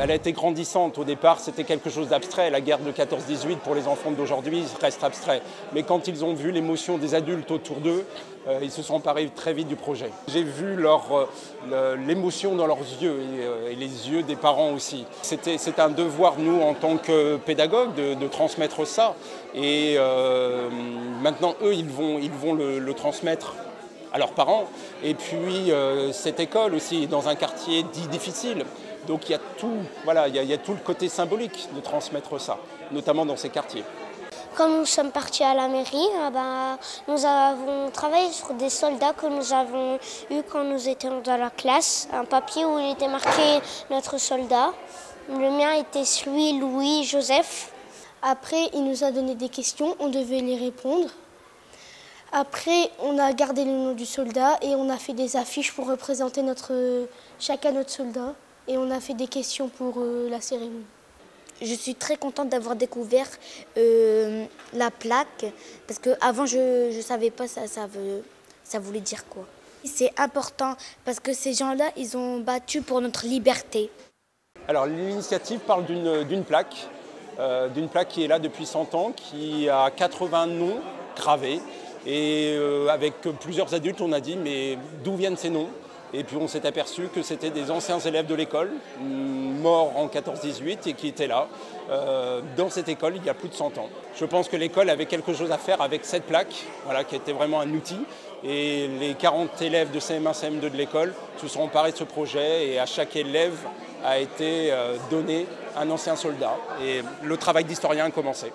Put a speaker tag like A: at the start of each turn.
A: elle a été grandissante. Au départ, c'était quelque chose d'abstrait. La guerre de 14-18, pour les enfants d'aujourd'hui, reste abstrait. Mais quand ils ont vu l'émotion des adultes autour d'eux, ils se sont emparés très vite du projet. J'ai vu l'émotion dans leurs yeux et les yeux des parents aussi. C'est un devoir, nous, en tant que pédagogues, de transmettre ça. Et maintenant, eux, ils vont le transmettre à leurs parents. Et puis, cette école aussi est dans un quartier dit difficile. Donc il y a tout, voilà, il y a tout le côté symbolique de transmettre ça, notamment dans ces quartiers.
B: Quand nous sommes partis à la mairie, nous avons travaillé sur des soldats que nous avons eus quand nous étions dans la classe. Un papier où il était marqué notre soldat. Le mien était celui Louis Joseph.
C: Après, il nous a donné des questions, on devait les répondre. Après, on a gardé le nom du soldat et on a fait des affiches pour représenter chacun notre soldat. Et on a fait des questions pour la cérémonie.
D: Je suis très contente d'avoir découvert la plaque, parce qu'avant je ne savais pas ça voulait dire quoi. C'est important parce que ces gens-là, ils ont battu pour notre liberté.
A: Alors l'initiative parle d'une plaque qui est là depuis 100 ans, qui a 80 noms gravés. Et avec plusieurs adultes, on a dit mais d'où viennent ces noms ? Et puis on s'est aperçu que c'était des anciens élèves de l'école, morts en 14-18 et qui étaient là, dans cette école il y a plus de 100 ans. Je pense que l'école avait quelque chose à faire avec cette plaque, voilà, qui était vraiment un outil. Et les 40 élèves de CM1, CM2 de l'école se sont emparés de ce projet et à chaque élève a été donné un ancien soldat. Et le travail d'historien a commencé.